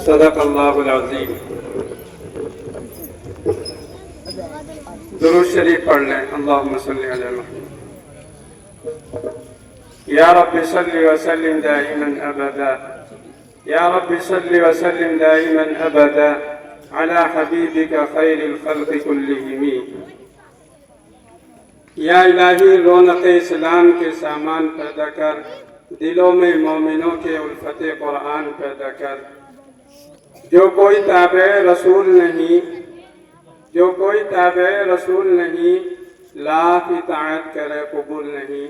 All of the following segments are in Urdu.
صدق اللہ العظیم۔ درود شریف پڑھ لیں۔ اللہم صلی علی محمد۔ یا رب صلی وسلم دائما ابدا، یا رب صلی وسلم دائما ابدا علی حبیبک خیر الخلق کلہم۔ یا الہی رونق اسلام کے سامان پیدا کر، دلوں میں مومنوں کے الفت قرآن پیدا کر۔ جو کوئی تابع رسول نہیں، جو کوئی تابع رسول نہیں، لاکھ اطاعت کرے قبول نہیں۔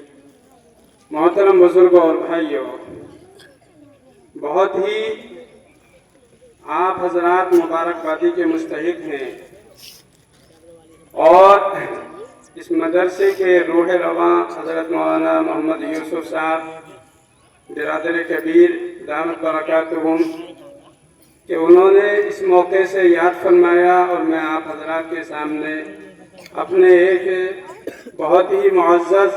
محترم بزرگوں اور بھائیوں، بہت ہی آپ حضرات مبارکبادی کے مستحق ہیں، اور اس مدرسے کے روح رواں حضرت مولانا محمد یوسف صاحب برادر کبیر دامت برکاتہم کہ انہوں نے اس موقع سے یاد فرمایا، اور میں آپ حضرات کے سامنے اپنے ایک بہت ہی معزز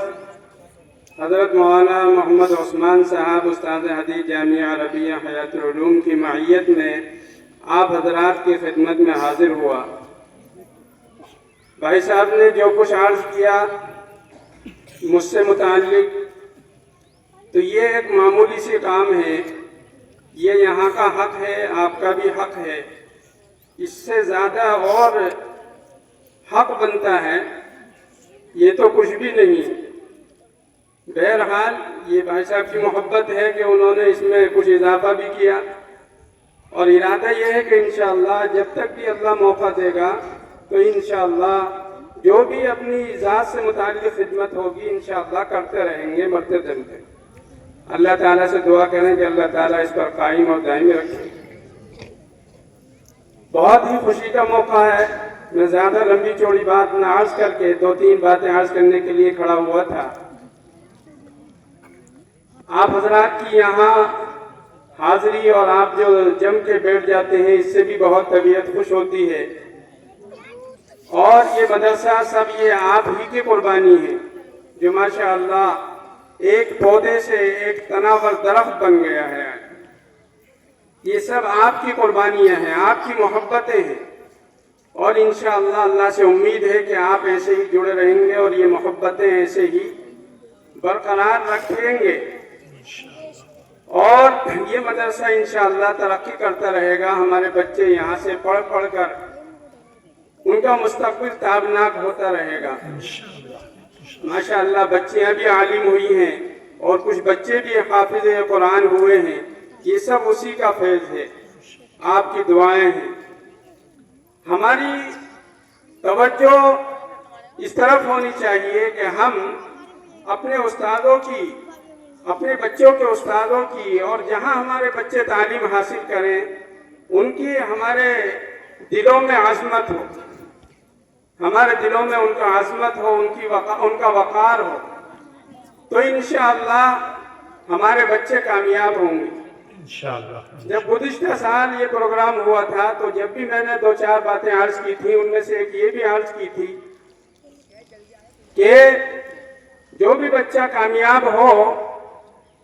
حضرت مولانا محمد عثمان صاحب استاد حدیث جامعہ عربیہ حیات العلوم کی معیت میں آپ حضرات کی خدمت میں حاضر ہوا۔ بھائی صاحب نے جو کچھ عرض کیا مجھ سے متعلق، تو یہ ایک معمولی سی کام ہے، یہ یہاں کا حق ہے، آپ کا بھی حق ہے، اس سے زیادہ اور حق بنتا ہے، یہ تو کچھ بھی نہیں۔ بہرحال یہ بھائی صاحب کی محبت ہے کہ انہوں نے اس میں کچھ اضافہ بھی کیا، اور ارادہ یہ ہے کہ انشاءاللہ جب تک بھی اللہ موقع دے گا تو انشاءاللہ جو بھی اپنی ذات سے متعلق خدمت ہوگی انشاءاللہ کرتے رہیں گے مرتے دم تک۔ اللہ تعالیٰ سے دعا کریں کہ اللہ تعالیٰ اس پر قائم اور دائمی رکھے۔ بہت ہی خوشی کا موقع ہے، میں زیادہ لمبی چوڑی بات نہ عرض کر کے دو تین باتیں عرض کرنے کے لیے کھڑا ہوا تھا۔ آپ حضرات کی یہاں حاضری اور آپ جو جم کے بیٹھ جاتے ہیں اس سے بھی بہت طبیعت خوش ہوتی ہے، اور یہ مدرسہ سب یہ آپ ہی کی قربانی ہے جو ماشاءاللہ ایک پودے سے ایک تناور درخت بن گیا ہے۔ یہ سب آپ کی قربانیاں ہیں، آپ کی محبتیں ہیں، اور انشاءاللہ اللہ سے امید ہے کہ آپ ایسے ہی جڑے رہیں گے اور یہ محبتیں ایسے ہی برقرار رکھیں گے، اور یہ مدرسہ انشاءاللہ ترقی کرتا رہے گا۔ ہمارے بچے یہاں سے پڑھ پڑھ کر ان کا مستقبل تابناک ہوتا رہے گا۔ ماشاءاللہ بچیاں بھی عالم ہوئی ہیں، اور کچھ بچے بھی حافظ قرآن ہوئے ہیں، یہ سب اسی کا فیض ہے، آپ کی دعائیں ہیں۔ ہماری توجہ اس طرف ہونی چاہیے کہ ہم اپنے استادوں کی، اپنے بچوں کے استادوں کی، اور جہاں ہمارے بچے تعلیم حاصل کریں ان کی ہمارے دلوں میں عظمت ہو، ہمارے دلوں میں ان کا عظمت ہو، ان کا وقار ہو، تو انشاءاللہ ہمارے بچے کامیاب ہوں گے انشاءاللہ۔ جب گزشتہ سال یہ پروگرام ہوا تھا تو جب بھی میں نے دو چار باتیں عرض کی تھی، ان میں سے ایک یہ بھی عرض کی تھی کہ جو بھی بچہ کامیاب ہو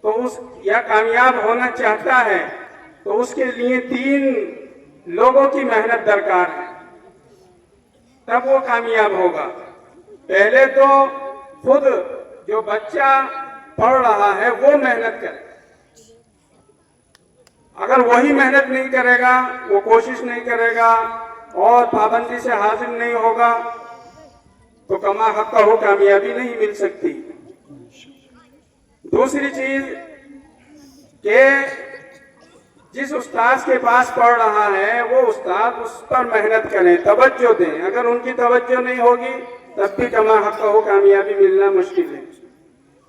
تو یا کامیاب ہونا چاہتا ہے تو اس کے لیے 3 لوگوں کی محنت درکار ہے، تب وہ کامیاب ہوگا۔ پہلے تو خود جو بچہ پڑھ رہا ہے وہ محنت کرے، اگر وہی محنت نہیں کرے گا، وہ کوشش نہیں کرے گا اور پابندی سے حاضر نہیں ہوگا تو کما حقہ ہو کامیابی نہیں مل سکتی۔ دوسری چیز کہ جس استاذ کے پاس پڑھ رہا ہے وہ استاد اس پر محنت کریں، توجہ دیں، اگر ان کی توجہ نہیں ہوگی تب بھی کما حقہ ہو کامیابی ملنا مشکل ہے۔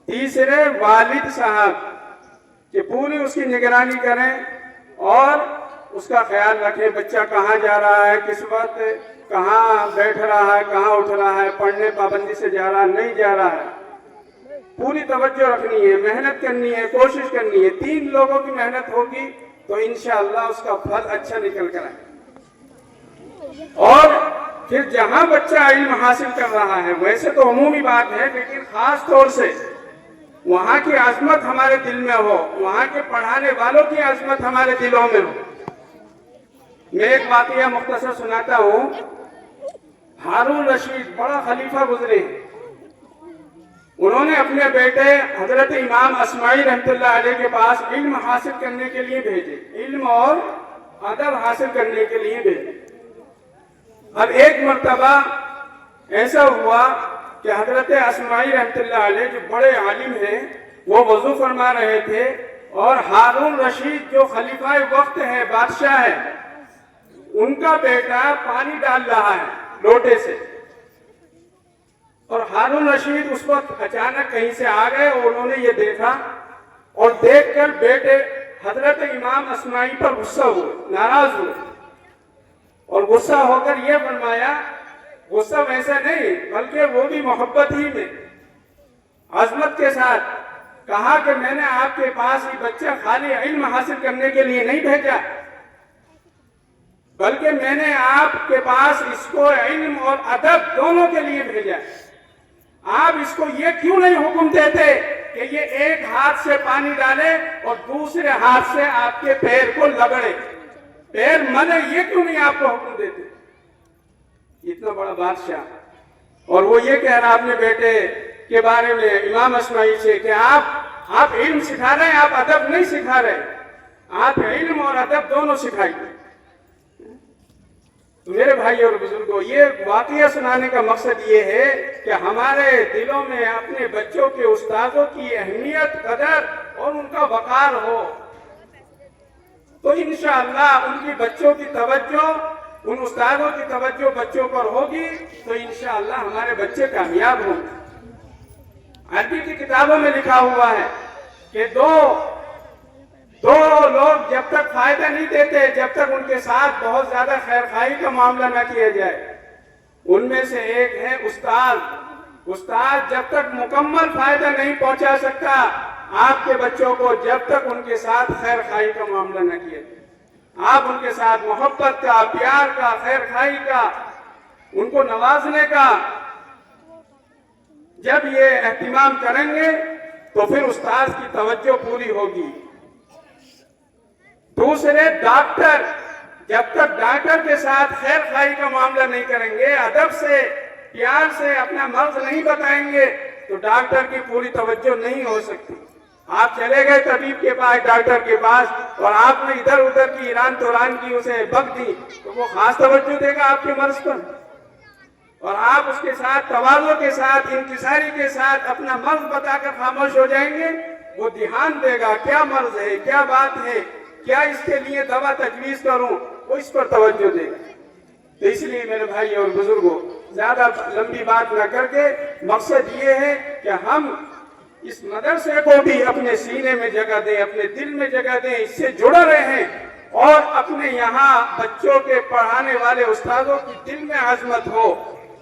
تیسرے والد صاحب کہ پوری اس کی نگرانی کریں اور اس کا خیال رکھیں، بچہ کہاں جا رہا ہے، کس وقت کہاں بیٹھ رہا ہے، کہاں اٹھ رہا ہے، پڑھنے پابندی سے جا رہا ہے نہیں جا رہا ہے، پوری توجہ رکھنی ہے، محنت کرنی ہے، کوشش کرنی ہے۔ 3 لوگوں کی محنت ہوگی تو انشاءاللہ اس کا پھل اچھا نکل کر آئے۔ اور پھر جہاں بچہ علم حاصل کر رہا ہے، ویسے تو عمومی بات ہے لیکن خاص طور سے وہاں کی عظمت ہمارے دل میں ہو، وہاں کے پڑھانے والوں کی عظمت ہمارے دلوں میں ہو، میں ایک واقعہ مختصر سناتا ہوں. ہارون رشید بڑا خلیفہ گزرے. انہوں نے اپنے بیٹے حضرت امام اسماعی رحمۃ اللہ علیہ کے پاس علم حاصل کرنے کے لیے بھیجے، علم اور ادب حاصل کرنے کے لیے بھیجے. اب ایک مرتبہ ایسا ہوا کہ حضرت اسماعی رحمۃ اللہ علیہ جو بڑے عالم ہیں وہ وضو فرما رہے تھے، اور ہارون رشید جو خلیفہ وقت ہے، بادشاہ ہے، ان کا بیٹا پانی ڈال رہا ہے لوٹے سے. اور ہارون رشید اس وقت اچانک کہیں سے آ گئے اور انہوں نے یہ دیکھا، اور دیکھ کر بیٹے حضرت امام اسماعی پر غصہ ہوئے، ناراض ہوئے، اور غصہ ہو کر یہ فرمایا، غصہ ویسا نہیں بلکہ وہ بھی محبت ہی میں، عظمت کے ساتھ کہا کہ میں نے آپ کے پاس یہ بچہ خالی علم حاصل کرنے کے لیے نہیں بھیجا، بلکہ میں نے آپ کے پاس اس کو علم اور ادب دونوں کے لیے بھیجا. آپ اس کو یہ کیوں نہیں حکم دیتے کہ یہ ایک ہاتھ سے پانی ڈالے اور دوسرے ہاتھ سے آپ کے پیر کو لگڑے، پیر ملے، یہ کیوں نہیں آپ کو حکم دیتے؟ اتنا بڑا بادشاہ. اور وہ یہ کہہ رہا اپنے بیٹے کے بارے میں امام اسماعی سے کہ آپ علم سکھا رہے ہیں، آپ ادب نہیں سکھا رہے، آپ علم اور ادب دونوں سکھائیے. میرے بھائی اور بزرگوں، یہ واقعہ سنانے کا مقصد یہ ہے کہ ہمارے دلوں میں اپنے بچوں کے استادوں کی اہمیت، قدر اور ان کا وقار ہو، تو انشاءاللہ ان کی بچوں کی توجہ، ان استادوں کی توجہ بچوں پر ہوگی تو انشاءاللہ ہمارے بچے کامیاب ہوں گے. عربی کی کتابوں میں لکھا ہوا ہے کہ دو لوگ جب تک فائدہ نہیں دیتے جب تک ان کے ساتھ بہت زیادہ خیر خواہی کا معاملہ نہ کیا جائے. ان میں سے ایک ہے استاد جب تک مکمل فائدہ نہیں پہنچا سکتا آپ کے بچوں کو جب تک ان کے ساتھ خیر خواہی کا معاملہ نہ کیا جائے. آپ ان کے ساتھ محبت کا، پیار کا، خیر خواہی کا، ان کو نوازنے کا جب یہ اہتمام کریں گے تو پھر استاد کی توجہ پوری ہوگی. دوسرے ڈاکٹر جب تک ڈاکٹر کے ساتھ خیر خواہی کا معاملہ نہیں کریں گے، ادب سے، پیار سے اپنا مرض نہیں بتائیں گے تو ڈاکٹر کی پوری توجہ نہیں ہو سکتی. آپ چلے گئے طبیب کے پاس، ڈاکٹر کے پاس، اور آپ نے ادھر ادھر کی ایران توران کی اسے بک دی تو وہ خاص توجہ دے گا آپ کے مرض پر. اور آپ اس کے ساتھ تواضع کے ساتھ، انکساری کے ساتھ اپنا مرض بتا کر خاموش ہو جائیں گے، وہ دھیان دے گا کیا مرض ہے، کیا بات ہے، کیا اس کے لیے دوا تجویز کروں، وہ اس پر توجہ دے گا. تو اس لیے میرے بھائی اور بزرگوں، زیادہ لمبی بات نہ کر کے مقصد یہ ہے کہ ہم اس مدرسے کو بھی اپنے سینے میں جگہ دیں، اپنے دل میں جگہ دیں، اس سے جڑے رہیں، اور اپنے یہاں بچوں کے پڑھانے والے استادوں کی دل میں عظمت ہو،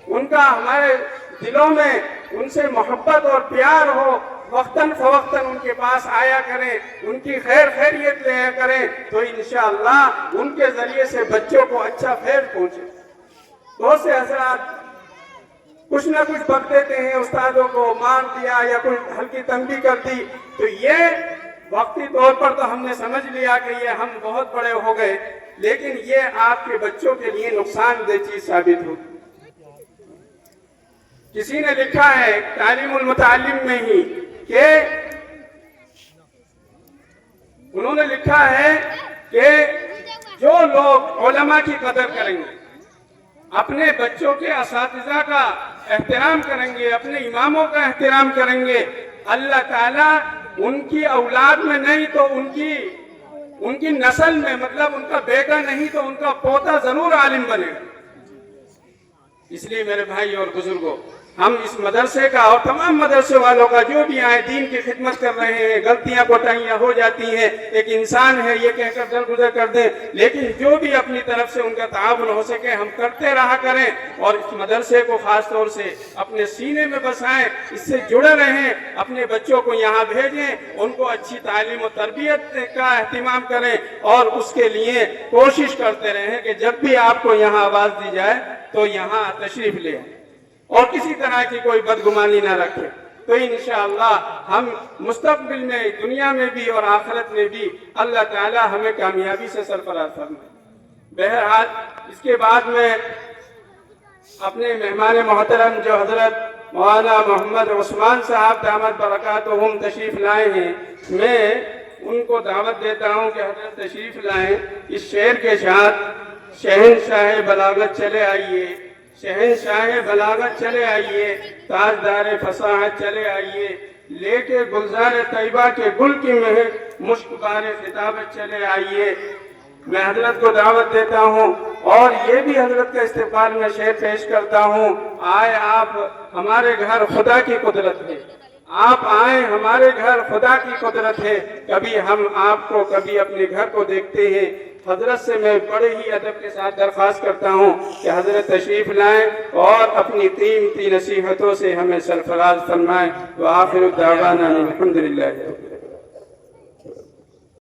ان کا ہمارے دلوں میں ان سے محبت اور پیار ہو، وقتاً فوقتاً ان کے پاس آیا کریں، ان کی خیر خیریت لیا کریں، تو انشاءاللہ ان کے ذریعے سے بچوں کو اچھا خیر پہنچے. بہت سے حضرات کچھ نہ کچھ بک دیتے ہیں، استادوں کو مار دیا یا کوئی ہلکی تنبیہ کر دی، تو یہ وقتی طور پر تو ہم نے سمجھ لیا کہ یہ ہم بہت بڑے ہو گئے، لیکن یہ آپ کے بچوں کے لیے نقصان دہ چیز ثابت ہوگی. کسی نے لکھا ہے تعلیم المتعلم میں ہی کہ انہوں نے لکھا ہے کہ جو لوگ علماء کی قدر کریں گے، اپنے بچوں کے اساتذہ کا احترام کریں گے، اپنے اماموں کا احترام کریں گے، اللہ تعالیٰ ان کی اولاد میں نہیں تو ان کی نسل میں، مطلب ان کا بیٹا نہیں تو ان کا پوتا ضرور عالم بنے گا. اس لیے میرے بھائی اور بزرگوں، ہم اس مدرسے کا اور تمام مدرسے والوں کا جو بھی آئے دین کی خدمت کر رہے ہیں، غلطیاں کوتاہیاں ہو جاتی ہیں، ایک انسان ہے یہ کہہ کر درگزر کر دیں، لیکن جو بھی اپنی طرف سے ان کا تعاون ہو سکے ہم کرتے رہا کریں، اور اس مدرسے کو خاص طور سے اپنے سینے میں بسائیں، اس سے جڑے رہیں، اپنے بچوں کو یہاں بھیجیں، ان کو اچھی تعلیم و تربیت کا اہتمام کریں، اور اس کے لیے کوشش کرتے رہیں کہ جب بھی آپ کو یہاں آواز دی جائے تو یہاں تشریف لے آئیں اور کسی طرح کی کوئی بدگمانی نہ رکھے. تو انشاءاللہ ہم مستقبل میں دنیا میں بھی اور آخرت میں بھی اللہ تعالی ہمیں کامیابی سے سرفراز فرمائے. بہرحال اس کے بعد میں اپنے مہمان محترم جو حضرت مولانا محمد عثمان صاحب دامت برکاتہم تشریف لائے ہیں، میں ان کو دعوت دیتا ہوں کہ حضرت تشریف لائیں، اس شعر کے ساتھ شہنشاہ بلاغت چلے آئیے، شہنشاہ بلاغت چلے آئیے، تاجدار فصاحت چلے آئیے، لے کے گلزار طیبہ کے گل کی مہک مشک بار خطابت چلے آئیے۔ میں حضرت کو دعوت دیتا ہوں اور یہ بھی حضرت کا استقبال میں شعر پیش کرتا ہوں، آئے آپ ہمارے گھر خدا کی قدرت ہے، آپ آئیں ہمارے گھر خدا کی قدرت ہے، کبھی ہم آپ کو کبھی اپنے گھر کو دیکھتے ہیں۔ حضرت سے میں بڑے ہی ادب کے ساتھ درخواست کرتا ہوں کہ حضرت تشریف لائیں اور اپنی قیمتی نصیحتوں سے ہمیں سرفراز فرمائیں۔ وآخر دعوانا الحمدللہ۔